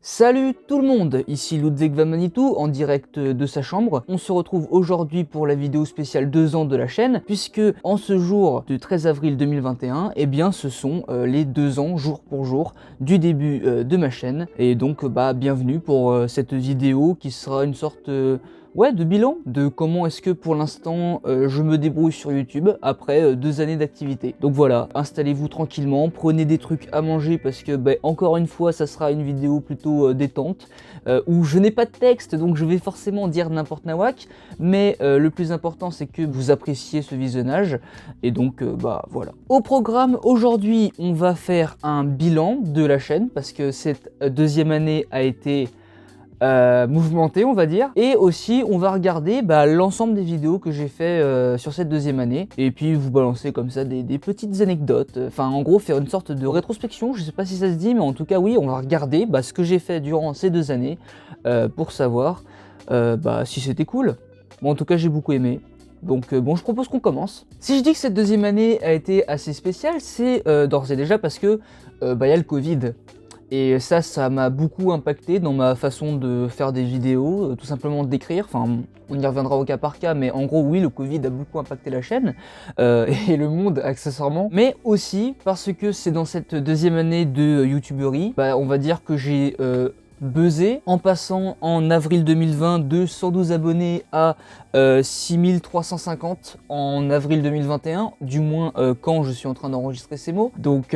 Salut tout le monde, ici Ludwig Van Manitou en direct de sa chambre. On se retrouve aujourd'hui pour la vidéo spéciale 2 ans de la chaîne, puisque en ce jour du 13 avril 2021, eh bien ce sont les 2 ans jour pour jour du début de ma chaîne. Et donc bienvenue pour cette vidéo qui sera une sorte de bilan de comment est-ce que pour l'instant je me débrouille sur YouTube après 2 années d'activité. Donc voilà, installez-vous tranquillement, prenez des trucs à manger parce que encore une fois ça sera une vidéo plutôt détente où je n'ai pas de texte, donc je vais forcément dire n'importe nawak, mais le plus important c'est que vous appréciez ce visionnage. Et donc voilà. Au programme aujourd'hui, on va faire un bilan de la chaîne parce que cette 2e année a été mouvementé, on va dire, et aussi on va regarder l'ensemble des vidéos que j'ai fait sur cette 2e année, et puis vous balancer comme ça des petites anecdotes, enfin en gros faire une sorte de rétrospection, je sais pas si ça se dit, mais en tout cas oui, on va regarder ce que j'ai fait durant ces 2 années pour savoir si c'était cool. Bon, en tout cas j'ai beaucoup aimé. Donc je propose qu'on commence. Si je dis que cette 2e année a été assez spéciale, c'est d'ores et déjà parce que y a le Covid. Et ça m'a beaucoup impacté dans ma façon de faire des vidéos, tout simplement d'écrire, enfin on y reviendra au cas par cas, mais en gros oui, le Covid a beaucoup impacté la chaîne, et le monde accessoirement, mais aussi parce que c'est dans cette 2e année de youtuberie, on va dire que j'ai buzzé en passant en avril 2020 de 112 abonnés à 6350 en avril 2021, du moins quand je suis en train d'enregistrer ces mots, donc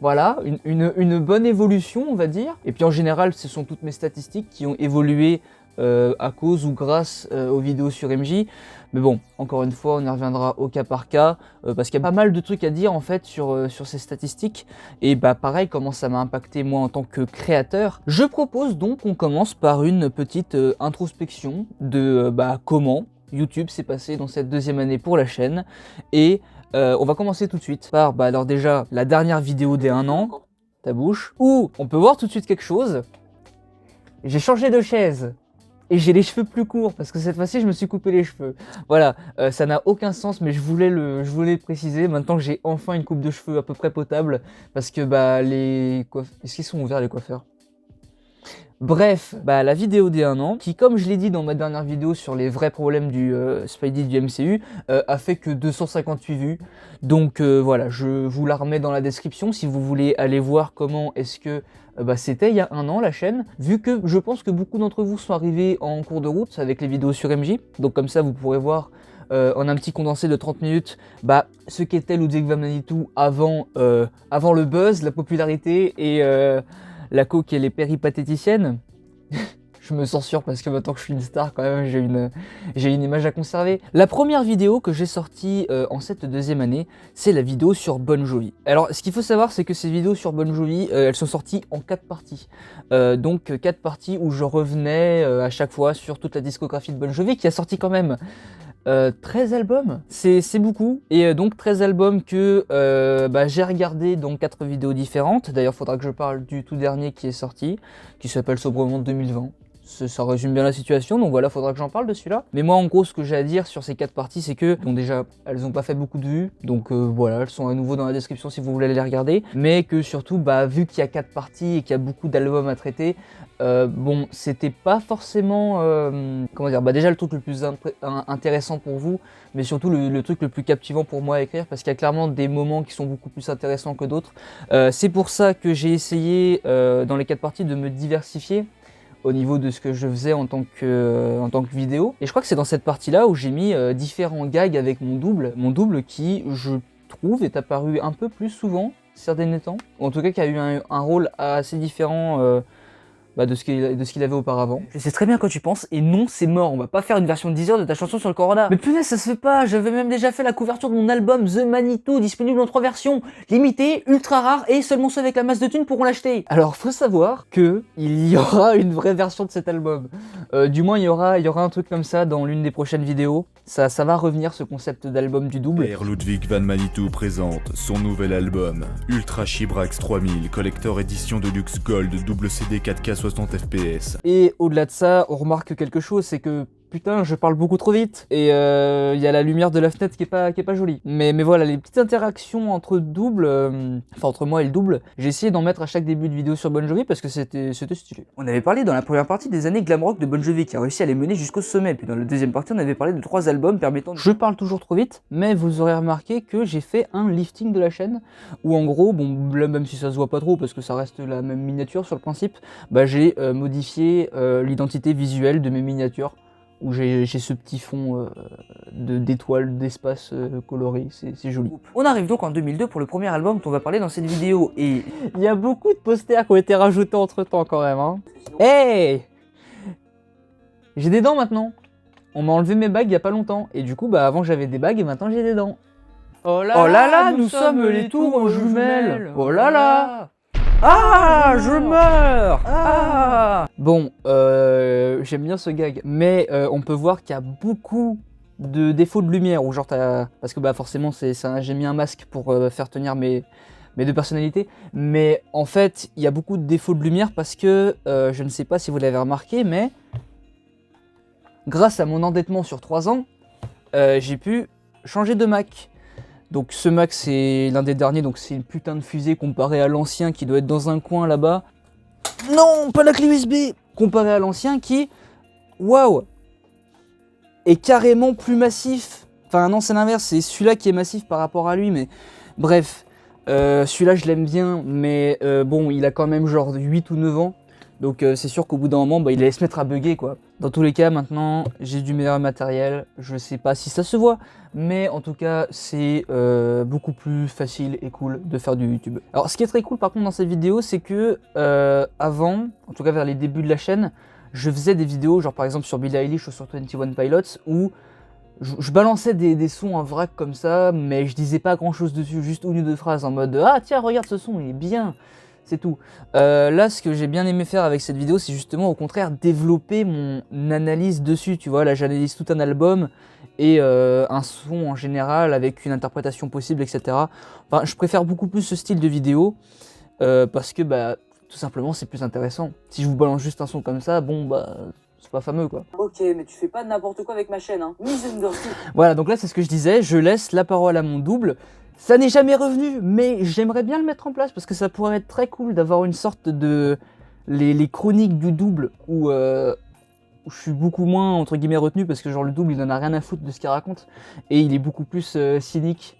voilà, une bonne évolution, on va dire. Et puis en général, ce sont toutes mes statistiques qui ont évolué à cause ou grâce aux vidéos sur MJ. Mais bon, encore une fois, on y reviendra au cas par cas, parce qu'il y a pas mal de trucs à dire en fait sur ces statistiques. Et pareil, comment ça m'a impacté moi en tant que créateur. Je propose donc qu'on commence par une petite introspection de comment YouTube s'est passé dans cette 2e année pour la chaîne. Et on va commencer tout de suite par, alors déjà, la dernière vidéo des 1 an, ta bouche, où on peut voir tout de suite quelque chose. J'ai changé de chaise, et j'ai les cheveux plus courts, parce que cette fois-ci, je me suis coupé les cheveux. Voilà, ça n'a aucun sens, mais je voulais le préciser. Maintenant que j'ai enfin une coupe de cheveux à peu près potable, parce que les coiffeurs... Est-ce qu'ils sont ouverts, les coiffeurs ? Bref, la vidéo des 1 an, qui comme je l'ai dit dans ma dernière vidéo sur les vrais problèmes du Spidey du MCU, a fait que 258 vues. Donc voilà, je vous la remets dans la description si vous voulez aller voir comment est-ce que c'était il y a 1 an la chaîne, vu que je pense que beaucoup d'entre vous sont arrivés en cours de route avec les vidéos sur MJ. Donc comme ça vous pourrez voir en un petit condensé de 30 minutes ce qu'était Ludwig Van Manitou avant le buzz, la popularité et la coque et les péripatéticiennes. Je me censure parce que maintenant que je suis une star quand même, j'ai une image à conserver. La première vidéo que j'ai sortie en cette 2e année, c'est la vidéo sur Bon Jovi. Alors ce qu'il faut savoir, c'est que ces vidéos sur Bon Jovi, elles sont sorties en 4 parties. Donc 4 parties où je revenais à chaque fois sur toute la discographie de Bon Jovi, qui a sorti quand même 13 albums, c'est beaucoup, et donc 13 albums que j'ai regardé dans 4 vidéos différentes. D'ailleurs faudra que je parle du tout dernier qui est sorti, qui s'appelle sobrement 2020. Ça résume bien la situation, donc voilà, faudra que j'en parle de celui-là. Mais moi en gros ce que j'ai à dire sur ces 4 parties, c'est que bon, déjà elles n'ont pas fait beaucoup de vues, donc voilà, elles sont à nouveau dans la description si vous voulez les regarder. Mais que surtout, vu qu'il y a 4 parties et qu'il y a beaucoup d'albums à traiter, bon, c'était pas forcément, comment dire, déjà le truc le plus intéressant pour vous, mais surtout le truc le plus captivant pour moi à écrire, parce qu'il y a clairement des moments qui sont beaucoup plus intéressants que d'autres. C'est pour ça que j'ai essayé dans les 4 parties de me diversifier au niveau de ce que je faisais en tant que vidéo. Et je crois que c'est dans cette partie-là où j'ai mis différents gags avec mon double qui, je trouve, est apparu un peu plus souvent ces derniers temps, ou en tout cas qui a eu un rôle assez différent de ce qu'il avait auparavant. Je sais très bien quoi tu penses, et non, c'est mort, on va pas faire une version de 10 heures de ta chanson sur le corona. Mais punaise, ça se fait pas, j'avais même déjà fait la couverture de mon album The Manitou, disponible en 3 versions, limitée, ultra rare, et seulement ceux avec la masse de thunes pourront l'acheter. Alors faut savoir que il y aura une vraie version de cet album. Du moins il y aura un truc comme ça dans l'une des prochaines vidéos. Ça va revenir, ce concept d'album du double. Père Ludwig Van Manitou présente son nouvel album, Ultra Chibrax 3000, collector édition de luxe gold, double CD 4K 60 fps. Et au-delà de ça, on remarque quelque chose, c'est que putain, je parle beaucoup trop vite. Et il y a la lumière de la fenêtre qui est pas jolie. Mais voilà, les petites interactions entre doubles, enfin entre moi et le double, j'ai essayé d'en mettre à chaque début de vidéo sur Bon Jovi parce que c'était stylé. On avait parlé dans la première partie des années glam rock de Bon Jovi qui a réussi à les mener jusqu'au sommet. Puis dans la deuxième partie, on avait parlé de 3 albums permettant... Je parle toujours trop vite, mais vous aurez remarqué que j'ai fait un lifting de la chaîne où en gros, bon là même si ça se voit pas trop parce que ça reste la même miniature sur le principe, bah j'ai modifié l'identité visuelle de mes miniatures où j'ai ce petit fond d'étoiles, d'espace coloré, c'est joli. On arrive donc en 2002 pour le premier album dont on va parler dans cette vidéo et il y a beaucoup de posters qui ont été rajoutés entre temps quand même. Hein. Hey, j'ai des dents maintenant. On m'a enlevé mes bagues il y a pas longtemps et du coup bah avant j'avais des bagues et maintenant j'ai des dents. Oh là là, nous sommes les tours jumelles. Oh là là. Ah, je meurs. Ah. Bon, j'aime bien ce gag, mais on peut voir qu'il y a beaucoup de défauts de lumière, ou genre parce que bah forcément j'ai mis un masque pour faire tenir mes deux personnalités, mais en fait il y a beaucoup de défauts de lumière parce que je ne sais pas si vous l'avez remarqué, mais grâce à mon endettement sur 3 ans, j'ai pu changer de Mac. Donc ce Mac c'est l'un des derniers, donc c'est une putain de fusée comparé à l'ancien qui doit être dans un coin là-bas. Non, pas la clé USB. Comparé à l'ancien qui, waouh, est carrément plus massif. Enfin non, c'est l'inverse, c'est celui-là qui est massif par rapport à lui, mais bref. Celui-là je l'aime bien, mais bon, il a quand même genre 8 ou 9 ans. Donc c'est sûr qu'au bout d'un moment, bah, il allait se mettre à bugger quoi. Dans tous les cas, maintenant, j'ai du meilleur matériel. Je sais pas si ça se voit, mais en tout cas, c'est beaucoup plus facile et cool de faire du YouTube. Alors ce qui est très cool par contre dans cette vidéo, c'est que avant, en tout cas vers les débuts de la chaîne, je faisais des vidéos, genre par exemple sur Billie Eilish ou sur 21 Pilots, où je balançais des sons en vrac comme ça, mais je disais pas grand chose dessus, juste une ou deux phrases en mode « Ah tiens, regarde ce son, il est bien !» C'est tout. Là, ce que j'ai bien aimé faire avec cette vidéo, c'est justement au contraire développer mon analyse dessus. Tu vois, là j'analyse tout un album et un son en général avec une interprétation possible, etc. Enfin, je préfère beaucoup plus ce style de vidéo parce que bah, tout simplement c'est plus intéressant. Si je vous balance juste un son comme ça, bon bah c'est pas fameux quoi. Ok, mais tu fais pas n'importe quoi avec ma chaîne, hein. Mise une gorge. Voilà, donc là c'est ce que je disais, je laisse la parole à mon double. Ça n'est jamais revenu, mais j'aimerais bien le mettre en place parce que ça pourrait être très cool d'avoir une sorte de... les chroniques du double où je suis beaucoup moins entre guillemets retenu parce que genre le double il en a rien à foutre de ce qu'il raconte et il est beaucoup plus cynique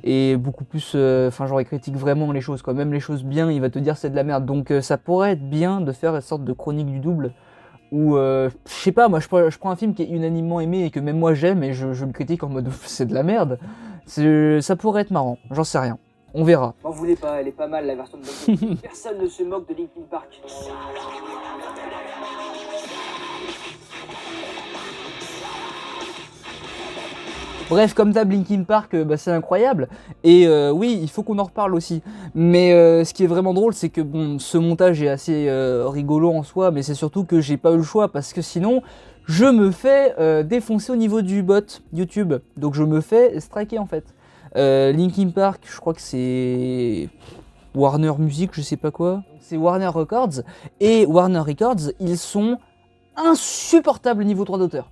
et beaucoup plus... Enfin genre il critique vraiment les choses quoi, même les choses bien il va te dire c'est de la merde. Donc ça pourrait être bien de faire une sorte de chronique du double où je sais pas, moi je prends un film qui est unanimement aimé et que même moi j'aime et je le critique en mode c'est de la merde. Ça pourrait être marrant, j'en sais rien. On verra. M'en voulez pas, elle est pas mal la version de Bon Jovi. Personne ne se moque de Linkin Park. Bref, comme d'hab, Linkin Park, bah, c'est incroyable. Et oui, il faut qu'on en reparle aussi. Mais ce qui est vraiment drôle, c'est que bon, ce montage est assez rigolo en soi, mais c'est surtout que j'ai pas eu le choix parce que sinon, je me fais défoncer au niveau du bot YouTube. Donc je me fais striker en fait. Linkin Park, je crois que c'est Warner Music, je sais pas quoi. C'est Warner Records. Et Warner Records, ils sont insupportables niveau droit d'auteur.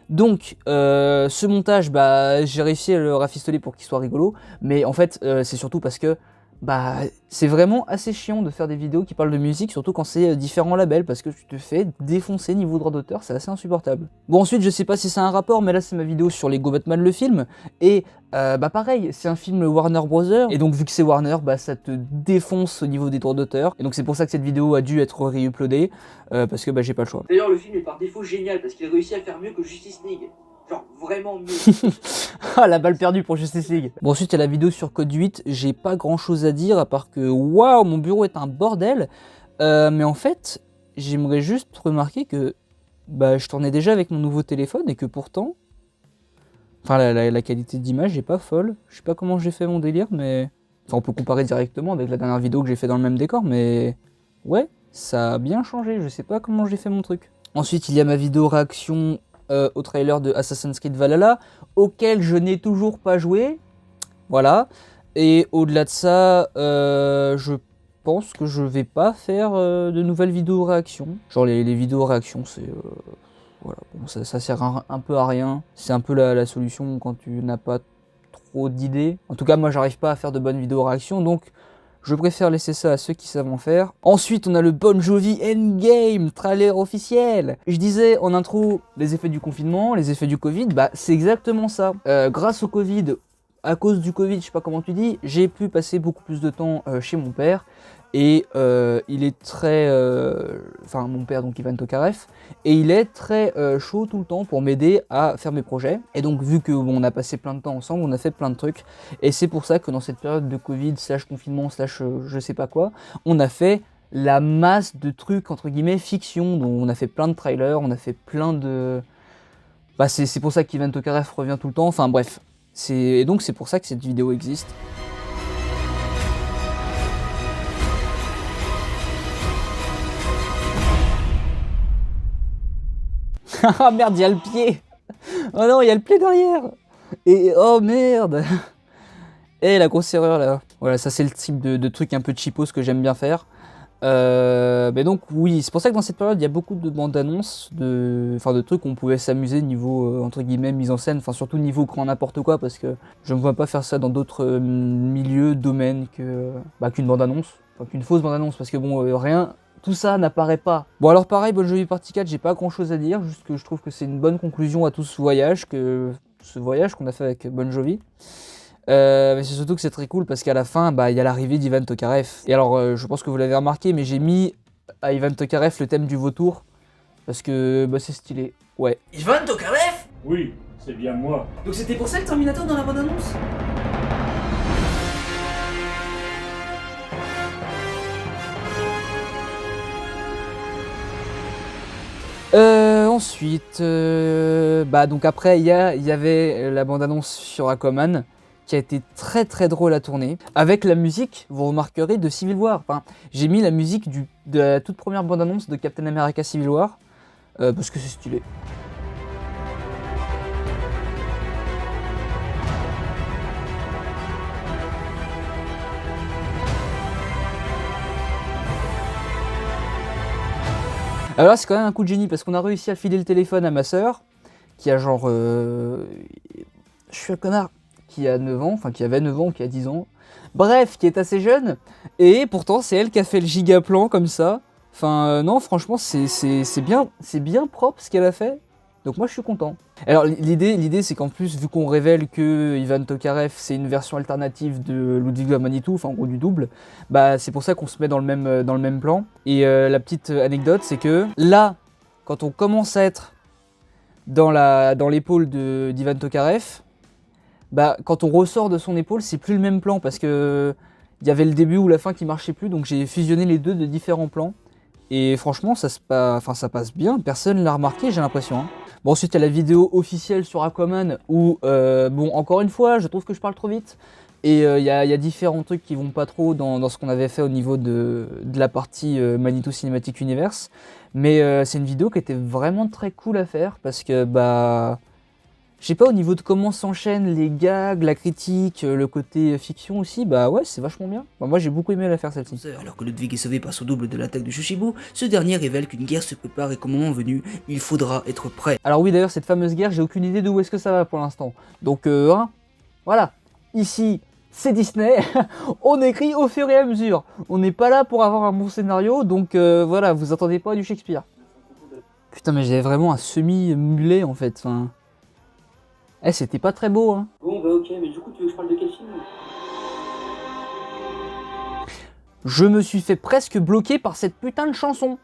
Donc ce montage, bah, j'ai réussi à le rafistoler pour qu'il soit rigolo, mais en fait c'est surtout parce que bah, c'est vraiment assez chiant de faire des vidéos qui parlent de musique, surtout quand c'est différents labels, parce que tu te fais défoncer niveau droit d'auteur, c'est assez insupportable. Bon ensuite je sais pas si c'est un rapport, mais là c'est ma vidéo sur Lego Batman le film, et bah pareil, c'est un film Warner Bros. Et donc vu que c'est Warner, bah ça te défonce au niveau des droits d'auteur, et donc c'est pour ça que cette vidéo a dû être re-uploadée, parce que bah j'ai pas le choix. D'ailleurs le film est par défaut génial parce qu'il a réussi à faire mieux que Justice League. Genre vraiment mieux. Ah la balle perdue pour Justice League. Bon ensuite il y a la vidéo sur Code 8, j'ai pas grand chose à dire à part que waouh mon bureau est un bordel. Mais en fait j'aimerais juste remarquer que bah, je tournais déjà avec mon nouveau téléphone et que pourtant... Enfin la qualité d'image est pas folle. Je sais pas comment j'ai fait mon délire mais... Enfin on peut comparer directement avec la dernière vidéo que j'ai fait dans le même décor mais... Ouais, ça a bien changé, je sais pas comment j'ai fait mon truc. Ensuite il y a ma vidéo réaction au trailer de Assassin's Creed Valhalla, auquel je n'ai toujours pas joué. Voilà. Et au-delà de ça, je pense que je vais pas faire de nouvelles vidéos réactions. Genre les vidéos réactions, voilà, bon, ça sert un peu à rien. C'est un peu la solution quand tu n'as pas trop d'idées. En tout cas, moi, j'arrive pas à faire de bonnes vidéos réactions, donc je préfère laisser ça à ceux qui savent en faire. Ensuite, on a le Bon Jovi Endgame, trailer officiel. Je disais en intro, les effets du confinement, les effets du Covid, bah c'est exactement ça. Grâce au Covid, à cause du Covid, je sais pas comment tu dis, j'ai pu passer beaucoup plus de temps chez mon père. Et il est très... Enfin, mon père, donc Ivan Tokarev, et il est très chaud tout le temps pour m'aider à faire mes projets. Et donc, vu que bon, on a passé plein de temps ensemble, on a fait plein de trucs. Et c'est pour ça que dans cette période de Covid, / confinement, / je sais pas quoi, on a fait la masse de trucs, entre guillemets, fiction. Donc, on a fait plein de trailers, on a fait plein de... Bah, c'est pour ça qu'Ivan Tokarev revient tout le temps. Enfin, bref. Et donc, c'est pour ça que cette vidéo existe. Ah merde, il y a le pied. Oh non, il y a le pied derrière. Et oh merde. Et la grosse erreur là. Voilà, ça c'est le type de truc un peu cheapos que j'aime bien faire. Mais donc oui, c'est pour ça que dans cette période il y a beaucoup de bandes annonces, de trucs où on pouvait s'amuser niveau entre guillemets mise en scène, enfin surtout niveau grand n'importe quoi, parce que je ne vois pas faire ça dans d'autres milieux, domaines qu'une bande annonce, enfin qu'une fausse bande annonce, parce que bon rien. Tout ça n'apparaît pas. Bon alors pareil, Bon Jovi Party 4, j'ai pas grand chose à dire, juste que je trouve que c'est une bonne conclusion à tout ce voyage qu'on a fait avec Bon Jovi. Mais c'est surtout que c'est très cool parce qu'à la fin, bah, y a l'arrivée d'Ivan Tokarev. Et alors, je pense que vous l'avez remarqué, mais j'ai mis à Ivan Tokarev le thème du vautour, parce que bah, c'est stylé. Ouais. Ivan Tokarev? Oui, c'est bien moi. Donc c'était pour ça le Terminator dans la bande-annonce? Ensuite, bah donc après il y avait la bande-annonce sur Aquaman qui a été très très drôle à tourner. Avec la musique, vous remarquerez, de Civil War. Enfin, j'ai mis la musique de la toute première bande-annonce de Captain America Civil War parce que c'est stylé. Alors là, c'est quand même un coup de génie parce qu'on a réussi à filer le téléphone à ma sœur, qui a genre... Je suis un connard, qui a 9 ans, enfin qui avait 9 ans ou qui a 10 ans. Bref, qui est assez jeune, et pourtant c'est elle qui a fait le gigaplan comme ça. Enfin non, franchement, c'est bien propre ce qu'elle a fait. Donc moi je suis content. Alors l'idée c'est qu'en plus, vu qu'on révèle que Ivan Tokarev c'est une version alternative de Ludwig van Manitou, enfin en gros du double, bah c'est pour ça qu'on se met dans le même plan. Et la petite anecdote c'est que là, quand on commence à être dans l'épaule d'Ivan Tokarev, bah quand on ressort de son épaule c'est plus le même plan parce que il y avait le début ou la fin qui marchait plus, donc j'ai fusionné les deux de différents plans. Et franchement ça passe bien, personne l'a remarqué j'ai l'impression. Hein. Bon, ensuite il y a la vidéo officielle sur Aquaman où, bon encore une fois je trouve que je parle trop vite. Et il y a différents trucs qui vont pas trop dans ce qu'on avait fait au niveau de la partie Manitou Cinematic Universe. Mais c'est une vidéo qui était vraiment très cool à faire parce que bah... Je sais pas, au niveau de comment s'enchaînent les gags, la critique, le côté fiction aussi, bah ouais, c'est vachement bien. Bah, moi j'ai beaucoup aimé la faire celle-ci. Alors que Ludwig est sauvé par son double de l'attaque de Shushibu, ce dernier révèle qu'une guerre se prépare et qu'au moment venu, il faudra être prêt. Alors oui, d'ailleurs, cette fameuse guerre, j'ai aucune idée d'où est-ce que ça va pour l'instant. Donc, hein, voilà. Ici, c'est Disney. On écrit au fur et à mesure. On n'est pas là pour avoir un bon scénario, donc voilà, vous attendez pas du Shakespeare. Putain, mais j'avais vraiment un semi-mulet en fait. Enfin... Eh, c'était pas très beau, hein. Bon, bah ok, mais du coup, tu veux que je parle de quel film? Je me suis fait presque bloquer par cette putain de chanson.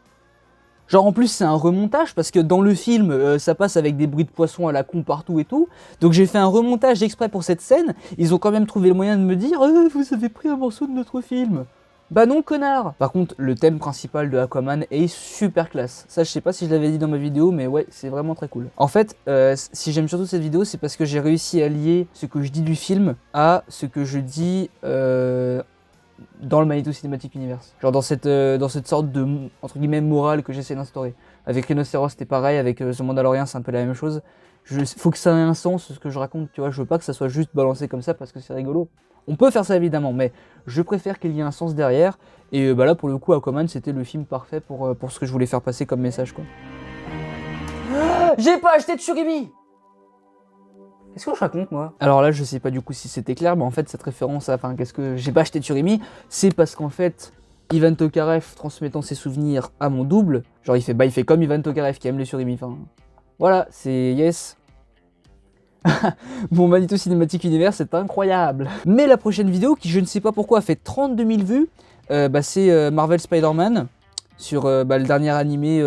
Genre en plus c'est un remontage parce que dans le film ça passe avec des bruits de poissons à la con partout et tout. Donc j'ai fait un remontage exprès pour cette scène. Ils ont quand même trouvé le moyen de me dire vous avez pris un morceau de notre film. Bah non connard. Par contre le thème principal de Aquaman est super classe. Ça je sais pas si je l'avais dit dans ma vidéo mais ouais c'est vraiment très cool. En fait si j'aime surtout cette vidéo c'est parce que j'ai réussi à lier ce que je dis du film à ce que je dis dans le Manitou Cinematic Universe. Genre dans cette sorte de entre guillemets morale que j'essaie d'instaurer. Avec Rhinocéros c'était pareil, avec The Mandalorian c'est un peu la même chose. Faut que ça ait un sens ce que je raconte, tu vois, je veux pas que ça soit juste balancé comme ça parce que c'est rigolo. On peut faire ça évidemment, mais je préfère qu'il y ait un sens derrière. Et bah là pour le coup Aquaman c'était le film parfait pour ce que je voulais faire passer comme message quoi. J'ai pas acheté de surimi. Qu'est-ce que je raconte, moi? Alors là, je sais pas du coup si c'était clair, mais en fait, cette référence à, enfin, qu'est-ce que j'ai pas acheté de surimi, c'est parce qu'en fait, Ivan Tokarev transmettant ses souvenirs à mon double, genre il fait comme Ivan Tokarev qui aime les surimi, enfin, voilà, c'est yes. Mon Manitou Cinématique Univers, c'est incroyable. Mais la prochaine vidéo, qui je ne sais pas pourquoi a fait 32 000 vues, c'est Marvel Spider-Man, sur le dernier animé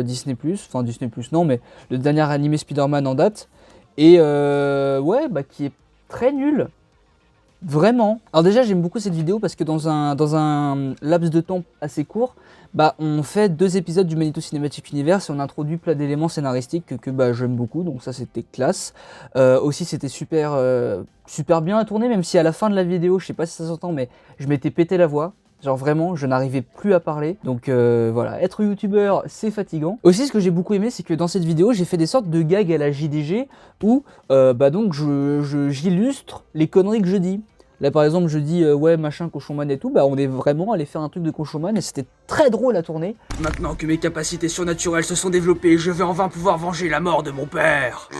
Disney+, enfin Disney+, non, mais le dernier animé Spider-Man en date, et ouais, qui est très nul. Vraiment. Alors déjà, j'aime beaucoup cette vidéo parce que dans un laps de temps assez court, on fait 2 épisodes du Manitou Cinématique Univers et on introduit plein d'éléments scénaristiques que j'aime beaucoup, donc ça c'était classe. Aussi c'était super bien à tourner, même si à la fin de la vidéo, je sais pas si ça s'entend, mais je m'étais pété la voix. Genre vraiment, je n'arrivais plus à parler. Donc voilà, être youtubeur, c'est fatigant. Aussi, ce que j'ai beaucoup aimé, c'est que dans cette vidéo, j'ai fait des sortes de gags à la JDG où donc j'illustre les conneries que je dis. Là par exemple, je dis ouais machin cochonman et tout, on est vraiment allé faire un truc de cochonman et c'était très drôle à tourner. Maintenant que mes capacités surnaturelles se sont développées, je vais enfin pouvoir venger la mort de mon père.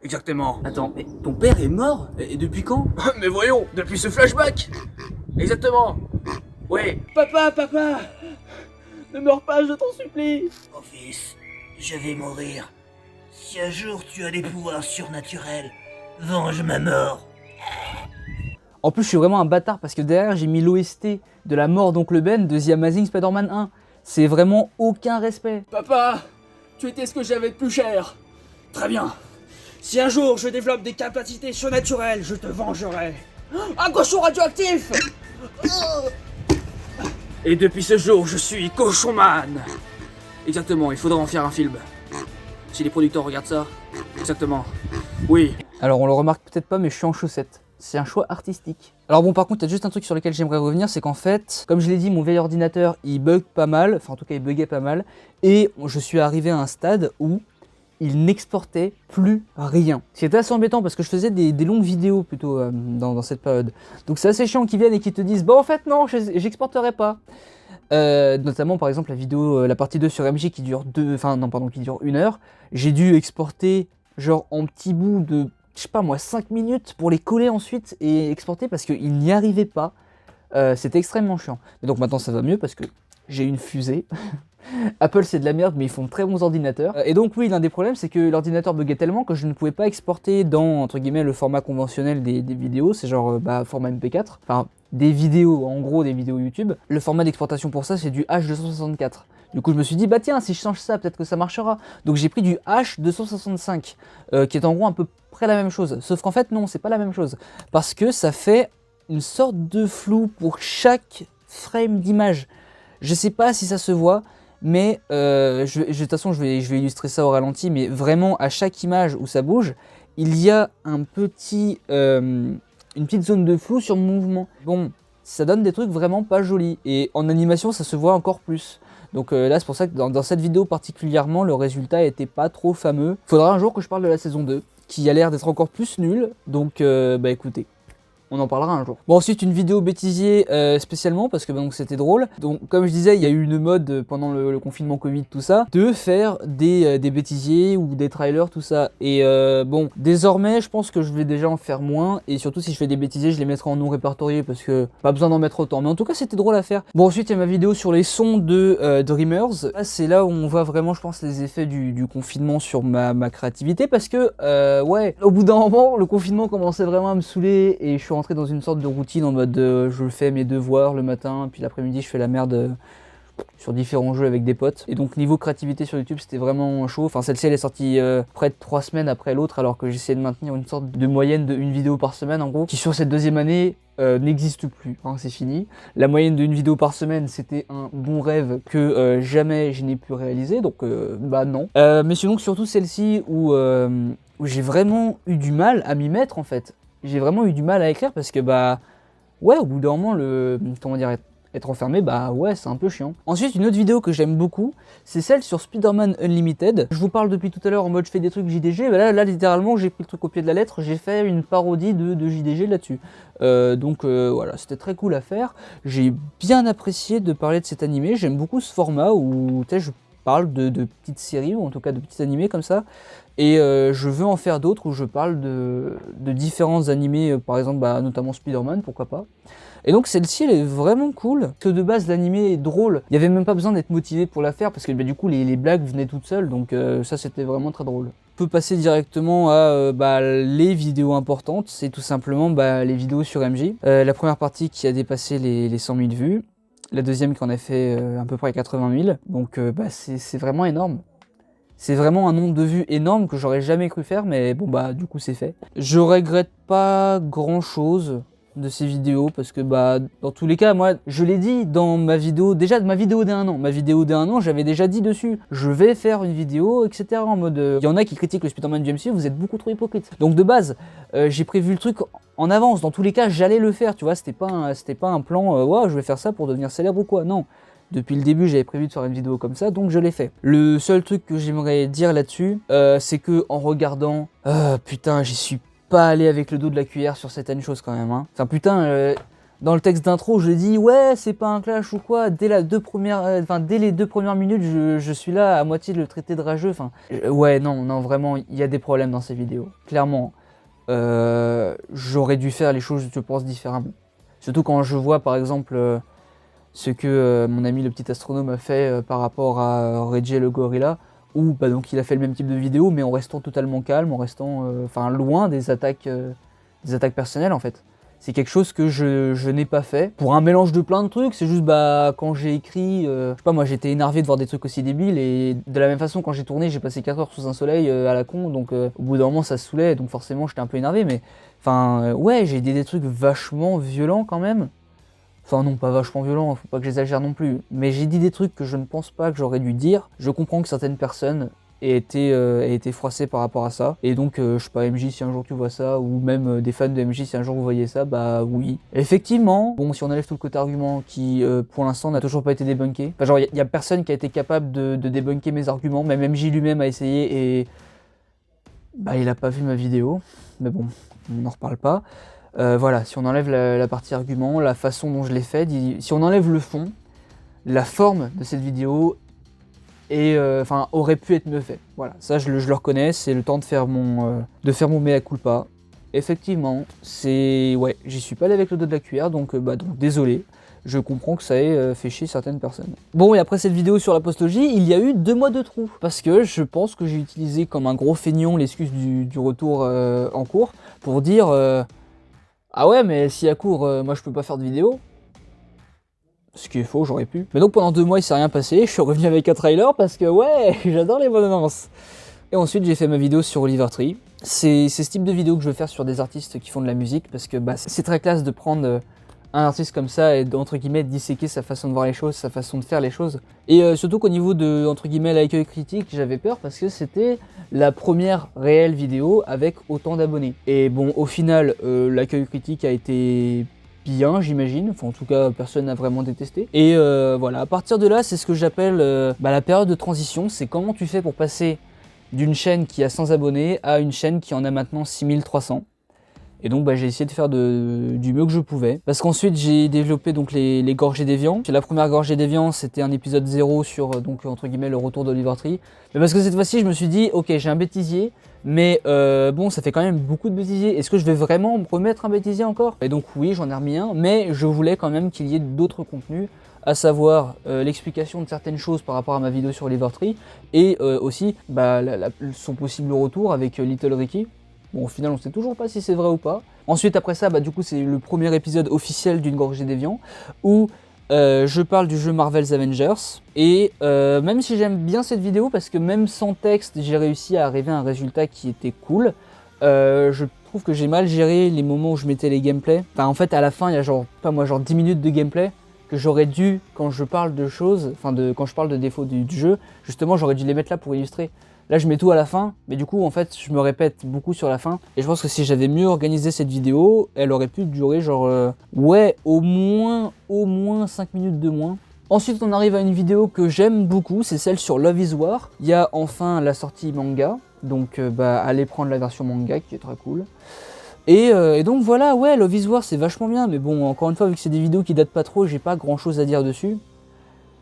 Exactement. Attends, mais ton père est mort? Et depuis quand? Mais voyons, depuis ce flashback. Exactement. Ouais. Papa, ne meurs pas, je t'en supplie. Mon fils, je vais mourir. Si un jour tu as des pouvoirs surnaturels, venge ma mort. En plus, je suis vraiment un bâtard parce que derrière, j'ai mis l'OST de la mort d'Oncle Ben de The Amazing Spider-Man 1. C'est vraiment aucun respect. Papa, tu étais ce que j'avais de plus cher. Très bien. Si un jour je développe des capacités surnaturelles, je te vengerai. Un cochon radioactif. Et depuis ce jour, je suis Cochonman. Exactement, il faudra en faire un film. Si les producteurs regardent ça. Exactement. Oui. Alors on le remarque peut-être pas, mais je suis en chaussettes. C'est un choix artistique. Alors bon, par contre, il y a juste un truc sur lequel j'aimerais revenir, c'est qu'en fait, comme je l'ai dit, mon vieil ordinateur, il bug pas mal, enfin en tout cas, il buguait pas mal, et je suis arrivé à un stade où il n'exportait plus rien. C'était assez embêtant parce que je faisais des longues vidéos plutôt dans cette période. Donc c'est assez chiant qu'ils viennent et qu'ils te disent, en fait non, j'exporterai pas. Notamment par exemple la vidéo, la partie 2 sur MJ qui dure qui dure 1 heure. J'ai dû exporter genre en petits bouts de, je sais pas moi, 5 minutes pour les coller ensuite et exporter parce qu'il n'y arrivait pas. C'était extrêmement chiant. Mais donc maintenant ça va mieux parce que j'ai une fusée. Apple c'est de la merde mais ils font de très bons ordinateurs. Et donc oui, l'un des problèmes c'est que l'ordinateur buguait tellement que je ne pouvais pas exporter dans entre guillemets le format conventionnel des vidéos, c'est genre format MP4, enfin des vidéos, en gros des vidéos YouTube. Le format d'exportation pour ça c'est du H264. Du coup je me suis dit tiens si je change ça peut-être que ça marchera. Donc j'ai pris du H265 qui est en gros à peu près la même chose. Sauf qu'en fait non, c'est pas la même chose. Parce que ça fait une sorte de flou pour chaque frame d'image. Je sais pas si ça se voit, mais de toute façon je vais illustrer ça au ralenti, mais vraiment à chaque image où ça bouge, il y a une petite zone de flou sur mon mouvement. Bon, ça donne des trucs vraiment pas jolis, et en animation ça se voit encore plus. Donc là c'est pour ça que dans cette vidéo particulièrement, le résultat était pas trop fameux. Faudra un jour que je parle de la saison 2, qui a l'air d'être encore plus nulle, donc écoutez. On en parlera un jour. Bon, ensuite une vidéo bêtisier spécialement parce que donc c'était drôle. Donc comme je disais, il y a eu une mode pendant le confinement Covid, tout ça, de faire des bêtisiers ou des trailers, tout ça. Et bon, désormais je pense que je vais déjà en faire moins. Et surtout si je fais des bêtisiers, je les mettrai en non répertorié parce que pas besoin d'en mettre autant. Mais en tout cas c'était drôle à faire. Bon, ensuite il y a ma vidéo sur les sons de Dreamers. Là c'est là où on voit vraiment je pense les effets du confinement sur ma créativité. Parce que ouais, au bout d'un moment le confinement commençait vraiment à me saouler et je suis rentré dans une sorte de routine en mode je fais mes devoirs le matin, puis l'après-midi je fais la merde sur différents jeux avec des potes. Et donc niveau créativité sur YouTube c'était vraiment chaud. Enfin celle-ci elle est sortie près de 3 semaines après l'autre alors que j'essayais de maintenir une sorte de moyenne de 1 vidéo par semaine en gros, qui sur cette deuxième année n'existe plus, hein, c'est fini. La moyenne de 1 vidéo par semaine c'était un bon rêve que jamais je n'ai pu réaliser, donc non. Mais sinon surtout celle-ci où j'ai vraiment eu du mal à m'y mettre en fait. J'ai vraiment eu du mal à écrire parce que ouais, au bout d'un moment être enfermé, ouais, c'est un peu chiant. Ensuite, une autre vidéo que j'aime beaucoup, c'est celle sur Spider-Man Unlimited. Je vous parle depuis tout à l'heure en mode je fais des trucs JDG, là littéralement j'ai pris le truc au pied de la lettre, j'ai fait une parodie de JDG là-dessus. Donc voilà, c'était très cool à faire. J'ai bien apprécié de parler de cet animé, j'aime beaucoup ce format où parle de petites séries, ou en tout cas de petits animés comme ça. Et je veux en faire d'autres où je parle de différents animés, par exemple notamment Spider-Man, pourquoi pas. Et donc celle-ci elle est vraiment cool, parce que de base l'animé est drôle, il n'y avait même pas besoin d'être motivé pour la faire, parce que du coup les blagues venaient toutes seules, donc ça c'était vraiment très drôle. On peut passer directement à les vidéos importantes, c'est tout simplement les vidéos sur MJ. La première partie qui a dépassé les 100 000 vues, la deuxième qui en a fait à peu près 80 000, donc c'est vraiment énorme. C'est vraiment un nombre de vues énorme que j'aurais jamais cru faire, mais bon du coup c'est fait. Je regrette pas grand chose de ces vidéos parce que dans tous les cas, moi je l'ai dit dans ma vidéo, déjà de ma vidéo d'1 an. Ma vidéo d'1 an, j'avais déjà dit dessus, je vais faire une vidéo, etc. En mode, il y en a qui critiquent le Spider-Man du MCU, vous êtes beaucoup trop hypocrite. Donc de base, j'ai prévu le truc en avance. Dans tous les cas, j'allais le faire, tu vois, c'était pas un plan, ouais, je vais faire ça pour devenir célèbre ou quoi, non. Depuis le début, j'avais prévu de faire une vidéo comme ça, donc je l'ai fait. Le seul truc que j'aimerais dire là-dessus, c'est que en regardant, putain, j'y suis pas allé avec le dos de la cuillère sur certaines choses quand même. Hein. Enfin putain, dans le texte d'intro, je dis ouais, c'est pas un clash ou quoi. Dès les 2 premières minutes, je suis là à moitié de le traiter de rageux. Enfin, ouais, non, vraiment, il y a des problèmes dans ces vidéos. Clairement, j'aurais dû faire les choses, je pense, différemment. Surtout quand je vois, par exemple, ce que mon ami le petit astronome a fait par rapport à Reggie le gorilla, où donc il a fait le même type de vidéo, mais en restant totalement calme, en restant loin des attaques personnelles en fait. C'est quelque chose que je n'ai pas fait. Pour un mélange de plein de trucs, c'est juste quand j'ai écrit, je sais pas moi j'étais énervé de voir des trucs aussi débiles, et de la même façon quand j'ai tourné j'ai passé 4 heures sous un soleil à la con, donc au bout d'un moment ça se saoulait, donc forcément j'étais un peu énervé, mais ouais, j'ai dit des trucs vachement violents quand même. Enfin non, pas vachement violent, faut pas que j'exagère non plus. Mais j'ai dit des trucs que je ne pense pas que j'aurais dû dire. Je comprends que certaines personnes aient été froissées par rapport à ça. Et donc, je sais pas, MJ, si un jour tu vois ça, ou même des fans de MJ, si un jour vous voyez ça, oui. Effectivement, bon, si on enlève tout le côté argument qui, pour l'instant, n'a toujours pas été débunké. Enfin, genre, il y a personne qui a été capable de débunker mes arguments. Même MJ lui-même a essayé et... il a pas vu ma vidéo. Mais bon, on n'en reparle pas. Voilà, si on enlève la partie argument, la façon dont je l'ai fait, si on enlève le fond, la forme de cette vidéo aurait pu être mieux fait. Voilà, ça je le reconnais, c'est le temps de faire mon mea culpa. Effectivement, ouais, j'y suis pas allé avec le dos de la cuillère, donc désolé. Je comprends que ça ait fait chier certaines personnes. Bon, et après cette vidéo sur l'apostologie, il y a eu 2 mois de trou. Parce que je pense que j'ai utilisé comme un gros feignant l'excuse du retour en cours pour dire ah ouais, mais si à court, moi je peux pas faire de vidéo. Ce qui est faux, j'aurais pu. Mais donc pendant 2 mois il s'est rien passé, je suis revenu avec un trailer parce que ouais, j'adore les bonnes annonces. Et ensuite j'ai fait ma vidéo sur Oliver Tree. C'est ce type de vidéo que je veux faire sur des artistes qui font de la musique parce que c'est très classe de prendre un artiste comme ça et d'entre guillemets disséquer sa façon de voir les choses, sa façon de faire les choses. Et surtout qu'au niveau de entre guillemets l'accueil critique, j'avais peur parce que c'était la première réelle vidéo avec autant d'abonnés. Et bon, au final, l'accueil critique a été bien, j'imagine. Enfin, en tout cas, personne n'a vraiment détesté. Et voilà, à partir de là, c'est ce que j'appelle la période de transition. C'est comment tu fais pour passer d'une chaîne qui a 100 abonnés à une chaîne qui en a maintenant 6300. Et donc j'ai essayé de faire du mieux que je pouvais. Parce qu'ensuite j'ai développé donc les gorgées d'évian. La première gorgée d'évian c'était un épisode 0 sur entre guillemets le retour d'Oliver Tree. Mais parce que cette fois-ci je me suis dit ok, j'ai un bêtisier, mais bon, ça fait quand même beaucoup de bêtisiers. Est-ce que je vais vraiment me remettre un bêtisier encore? Et donc oui, j'en ai remis un, mais je voulais quand même qu'il y ait d'autres contenus, à savoir l'explication de certaines choses par rapport à ma vidéo sur Oliver Tree, et aussi son possible retour avec Little Ricky. Bon, au final, on sait toujours pas si c'est vrai ou pas. Ensuite, après ça, du coup, c'est le premier épisode officiel d'une gorgée d'évian où je parle du jeu Marvel's Avengers. Et même si j'aime bien cette vidéo, parce que même sans texte, j'ai réussi à arriver à un résultat qui était cool, je trouve que j'ai mal géré les moments où je mettais les gameplays. Enfin, en fait, à la fin, il y a genre 10 minutes de gameplay que j'aurais dû, quand je parle de choses, quand je parle de défauts du jeu, justement, j'aurais dû les mettre là pour illustrer. Là je mets tout à la fin, mais du coup en fait je me répète beaucoup sur la fin. Et je pense que si j'avais mieux organisé cette vidéo, elle aurait pu durer genre au moins 5 minutes de moins. Ensuite on arrive à une vidéo que j'aime beaucoup, c'est celle sur Love is War. Il y a enfin la sortie manga, donc allez prendre la version manga qui est très cool. Et donc voilà, ouais, Love is War c'est vachement bien, mais bon, encore une fois, vu que c'est des vidéos qui datent pas trop, j'ai pas grand chose à dire dessus.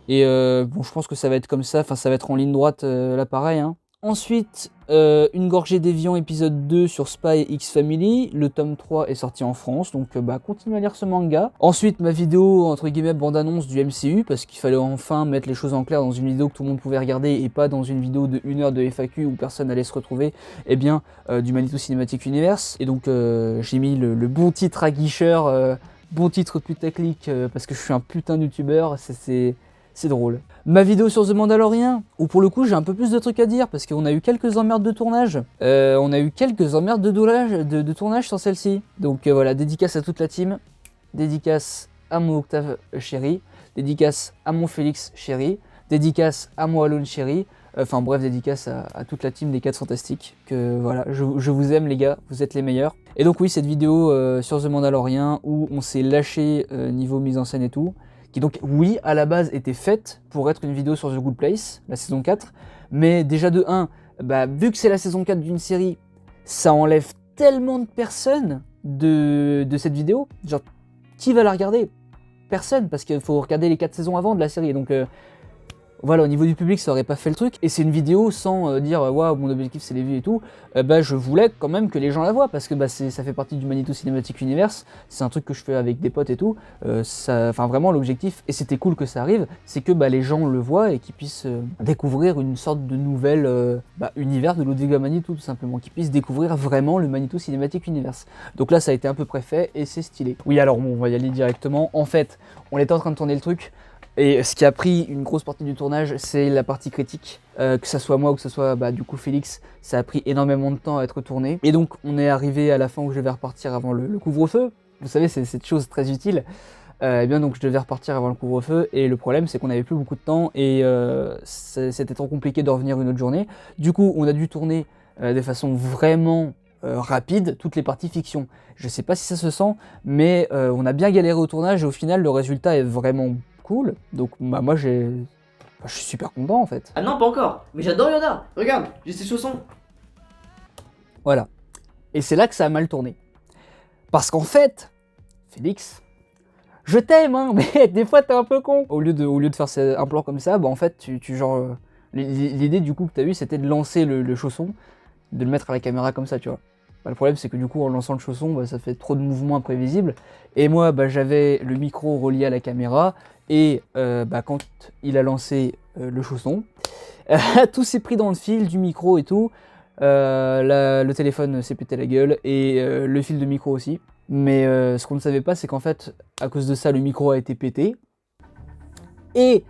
Et bon, je pense que ça va être comme ça, enfin ça va être en ligne droite là pareil. Hein. Ensuite, Une gorgée d'évian épisode 2 sur Spy X Family. Le tome 3 est sorti en France, donc bah continuez à lire ce manga. Ensuite, ma vidéo entre guillemets bande-annonce du MCU, parce qu'il fallait enfin mettre les choses en clair dans une vidéo que tout le monde pouvait regarder et pas dans une vidéo de 1 heure de FAQ où personne allait se retrouver, et bien du Manitou Cinematic Universe. Et donc j'ai mis le bon titre à guicheur, bon titre putaclic, parce que je suis un putain de youtubeur, c'est drôle. Ma vidéo sur The Mandalorian, où pour le coup j'ai un peu plus de trucs à dire, parce qu'on a eu quelques emmerdes de tournage. On a eu quelques emmerdes de tournage sur celle-ci. Donc voilà, dédicace à toute la team, dédicace à mon Octave chéri, dédicace à mon Félix chéri, dédicace à moi Alone chéri. Enfin bref, dédicace à toute la team des 4 Fantastiques. Que voilà, je vous aime les gars, vous êtes les meilleurs. Et donc oui, cette vidéo sur The Mandalorian, où on s'est lâché niveau mise en scène et tout, qui donc, oui, à la base était faite pour être une vidéo sur The Good Place, la saison 4, mais déjà de 1, bah, vu que c'est la saison 4 d'une série, ça enlève tellement de personnes de cette vidéo, genre, qui va la regarder? Personne, parce qu'il faut regarder les 4 saisons avant de la série, donc voilà, au niveau du public, ça aurait pas fait le truc. Et c'est une vidéo sans dire waouh, mon objectif c'est les vues et tout. Bah, je voulais quand même que les gens la voient parce que bah, ça fait partie du Manitou Cinematic Universe. C'est un truc que je fais avec des potes et tout. Enfin, vraiment, l'objectif, et c'était cool que ça arrive, c'est que bah, les gens le voient et qu'ils puissent découvrir une sorte de nouvel univers de Ludwig Manitou, tout simplement. Qu'ils puissent découvrir vraiment le Manitou Cinematic Universe. Donc là, ça a été à peu près fait et c'est stylé. Oui, alors bon, on va y aller directement. En fait, on était en train de tourner le truc. Et ce qui a pris une grosse partie du tournage, c'est la partie critique. Que ça soit moi ou que ce soit du coup Félix, ça a pris énormément de temps à être tourné. Et donc on est arrivé à la fin où je devais repartir avant le couvre-feu. Vous savez, c'est cette chose très utile. Et bien donc je devais repartir avant le couvre-feu. Et le problème, c'est qu'on n'avait plus beaucoup de temps et c'était trop compliqué de revenir une autre journée. Du coup, on a dû tourner de façon vraiment rapide toutes les parties fiction. Je sais pas si ça se sent, mais on a bien galéré au tournage et au final, le résultat est vraiment cool, donc bah, moi je suis super content en fait. Ah non, pas encore, mais j'adore Yoda. Regarde, j'ai ses chaussons. Voilà. Et c'est là que ça a mal tourné. Parce qu'en fait, Félix, je t'aime, hein, mais des fois t'es un peu con. Au lieu de faire un plan comme ça, bah en fait, l'idée du coup que t'as eu, c'était de lancer le chausson, de le mettre à la caméra comme ça, tu vois. Bah, le problème, c'est que du coup, en lançant le chausson, bah, ça fait trop de mouvements imprévisibles. Et moi, bah, j'avais le micro relié à la caméra. Et quand il a lancé le chausson, tout s'est pris dans le fil du micro et tout. Le téléphone s'est pété la gueule et le fil de micro aussi. Mais ce qu'on ne savait pas, c'est qu'en fait, à cause de ça, le micro a été pété. Et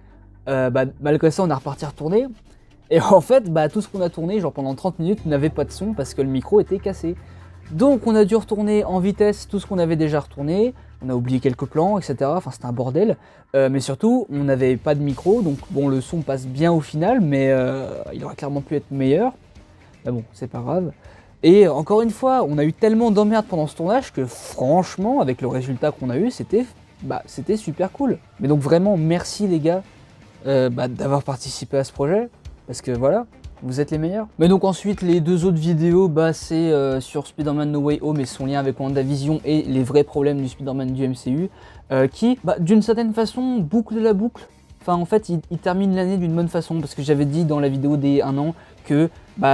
malgré ça, on a reparti retourner. Et en fait, tout ce qu'on a tourné, genre pendant 30 minutes, n'avait pas de son parce que le micro était cassé. Donc on a dû retourner en vitesse tout ce qu'on avait déjà retourné. On a oublié quelques plans, etc. Enfin, c'était un bordel. Mais surtout, on n'avait pas de micro. Donc bon, le son passe bien au final, mais il aurait clairement pu être meilleur. Mais bon, c'est pas grave. Et encore une fois, on a eu tellement d'emmerdes pendant ce tournage que franchement, avec le résultat qu'on a eu, c'était super cool. Mais donc vraiment, merci les gars d'avoir participé à ce projet. Parce que voilà, vous êtes les meilleurs. Mais donc ensuite, les 2 autres vidéos, c'est sur Spider-Man No Way Home et son lien avec WandaVision et les vrais problèmes du Spider-Man du MCU, qui, d'une certaine façon, boucle la boucle. Enfin, en fait, il termine l'année d'une bonne façon, parce que j'avais dit dans la vidéo des 1 an que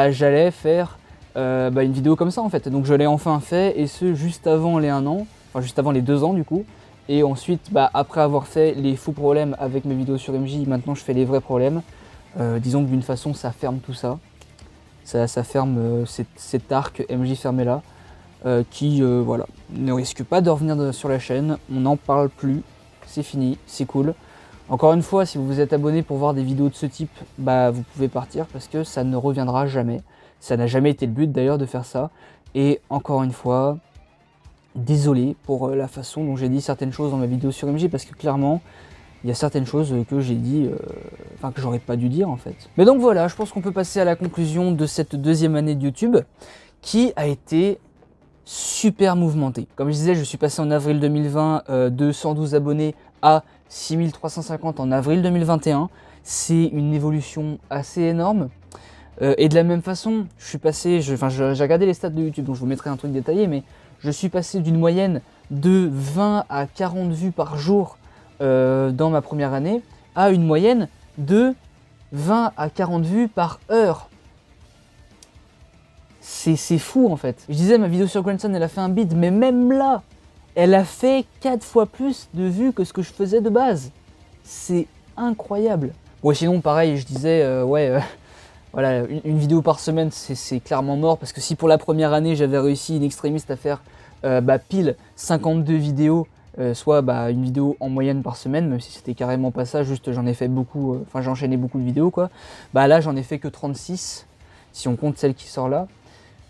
j'allais faire une vidéo comme ça, en fait. Donc je l'ai enfin fait, et ce, juste avant les 1 an, enfin juste avant les 2 ans, du coup. Et ensuite, après avoir fait les faux problèmes avec mes vidéos sur MJ, maintenant je fais les vrais problèmes. Disons que d'une façon ça ferme tout ça, ça ferme cet arc MJ fermé là, qui voilà, ne risque pas de revenir sur la chaîne, on n'en parle plus, c'est fini, c'est cool. Encore une fois, si vous vous êtes abonné pour voir des vidéos de ce type, vous pouvez partir parce que ça ne reviendra jamais. Ça n'a jamais été le but d'ailleurs de faire ça. Et encore une fois, désolé pour la façon dont j'ai dit certaines choses dans ma vidéo sur MJ, parce que clairement, il y a certaines choses que j'ai dit, que j'aurais pas dû dire en fait. Mais donc voilà, je pense qu'on peut passer à la conclusion de cette 2e année de YouTube, qui a été super mouvementée. Comme je disais, je suis passé en avril 2020 de 112 abonnés à 6350 en avril 2021. C'est une évolution assez énorme. Et de la même façon, je suis passé, j'ai regardé les stats de YouTube, donc je vous mettrai un truc détaillé, mais je suis passé d'une moyenne de 20 à 40 vues par jour dans ma première année, a une moyenne de 20 à 40 vues par heure. C'est fou en fait. Je disais, ma vidéo sur Grandson, elle a fait un bid, mais même là, elle a fait 4 fois plus de vues que ce que je faisais de base. C'est incroyable. Bon, sinon, pareil, je disais, voilà, une vidéo par semaine, c'est clairement mort. Parce que si pour la première année, j'avais réussi in extremis à faire pile 52 vidéos, soit une vidéo en moyenne par semaine, même si c'était carrément pas ça, juste j'en ai fait beaucoup, enfin j'enchaînais beaucoup de vidéos quoi. Là, j'en ai fait que 36, si on compte celle qui sort là.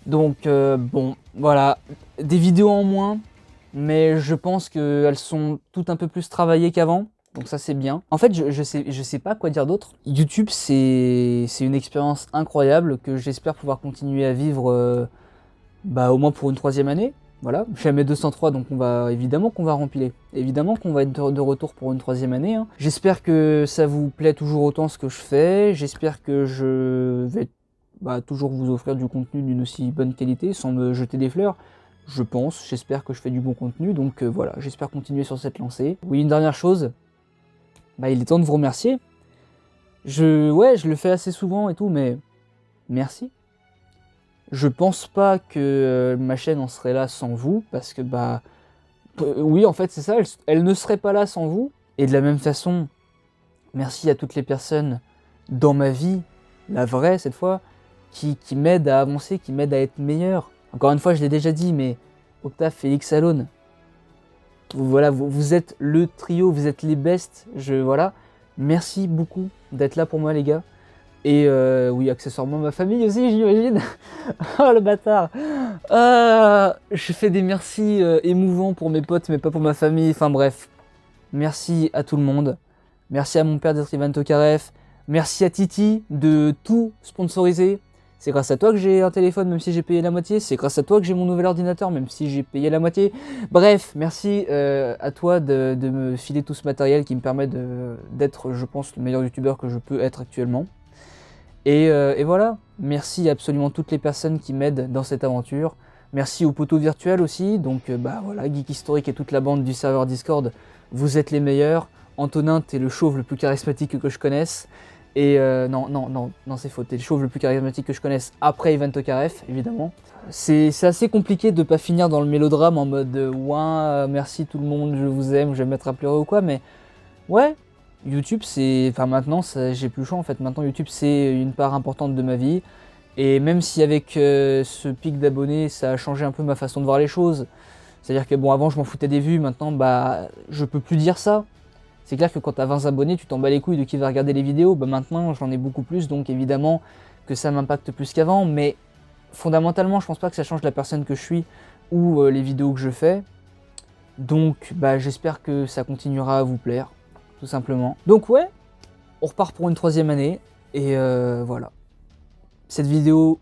Donc, bon, voilà, des vidéos en moins, mais je pense qu'elles sont toutes un peu plus travaillées qu'avant. Donc ça c'est bien. En fait je sais pas quoi dire d'autre. YouTube c'est une expérience incroyable que j'espère pouvoir continuer à vivre au moins pour une 3e année. Voilà, je suis à mes 203 donc évidemment qu'on va rempiler. Évidemment qu'on va être de retour pour une 3e année. Hein. J'espère que ça vous plaît toujours autant ce que je fais. J'espère que je vais toujours vous offrir du contenu d'une aussi bonne qualité sans me jeter des fleurs. Je pense, j'espère que je fais du bon contenu. Donc voilà, j'espère continuer sur cette lancée. Oui, une dernière chose. Il est temps de vous remercier. Je le fais assez souvent et tout, mais merci. Je pense pas que ma chaîne en serait là sans vous, parce que oui, en fait c'est ça, elle ne serait pas là sans vous. Et de la même façon, merci à toutes les personnes dans ma vie, la vraie cette fois, qui m'aident à avancer, qui m'aident à être meilleur. Encore une fois, je l'ai déjà dit, mais Octave, Félix, Alone, voilà, vous êtes le trio, vous êtes les bestes, voilà. Merci beaucoup d'être là pour moi les gars. Et oui, accessoirement ma famille aussi, j'imagine. Oh le bâtard. Je fais des merci émouvants pour mes potes, mais pas pour ma famille. Enfin bref, merci à tout le monde. Merci à mon père d'être Ivan Tokarev. Merci à Titi de tout sponsoriser. C'est grâce à toi que j'ai un téléphone, même si j'ai payé la moitié. C'est grâce à toi que j'ai mon nouvel ordinateur, même si j'ai payé la moitié. Bref, merci à toi de me filer tout ce matériel qui me permet d'être, je pense, le meilleur youtubeur que je peux être actuellement. Et voilà, merci à absolument toutes les personnes qui m'aident dans cette aventure. Merci aux poteaux virtuels aussi. Donc voilà, Geek Historique et toute la bande du serveur Discord, vous êtes les meilleurs. Antonin, t'es le chauve le plus charismatique que je connaisse. Et non, c'est faux, t'es le chauve le plus charismatique que je connaisse après Ivan Tokarev, évidemment. C'est assez compliqué de pas finir dans le mélodrame en mode ouin, merci tout le monde, je vous aime, je vais me mettre à pleurer ou quoi, mais ouais, YouTube c'est. Enfin maintenant, j'ai plus le choix en fait. Maintenant, YouTube c'est une part importante de ma vie. Et même si avec ce pic d'abonnés, ça a changé un peu ma façon de voir les choses. C'est-à-dire que bon, avant je m'en foutais des vues, maintenant je peux plus dire ça. C'est clair que quand t'as 20 abonnés, tu t'en bats les couilles de qui va regarder les vidéos. Maintenant, j'en ai beaucoup plus, donc évidemment que ça m'impacte plus qu'avant. Mais fondamentalement, je pense pas que ça change la personne que je suis ou les vidéos que je fais. Donc, j'espère que ça continuera à vous plaire, tout simplement. Donc ouais, on repart pour une 3e année. Et voilà. Cette vidéo,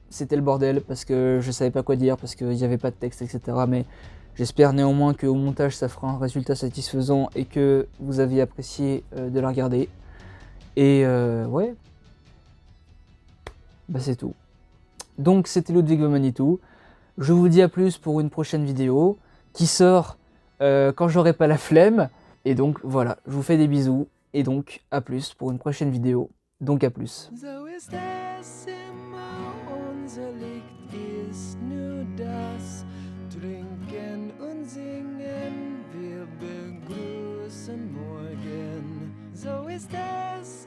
c'était le bordel parce que je savais pas quoi dire, parce qu'il n'y avait pas de texte, etc. Mais j'espère néanmoins qu'au montage ça fera un résultat satisfaisant et que vous avez apprécié de la regarder. Et ouais, c'est tout. Donc c'était Ludwig the Manitou. Je vous dis à plus pour une prochaine vidéo qui sort quand j'aurai pas la flemme. Et donc voilà, je vous fais des bisous. Et donc à plus pour une prochaine vidéo. Donc à plus. So ist es immer unser Licht ist nur das Trinken und Singen, wir begrüßen morgen. So ist es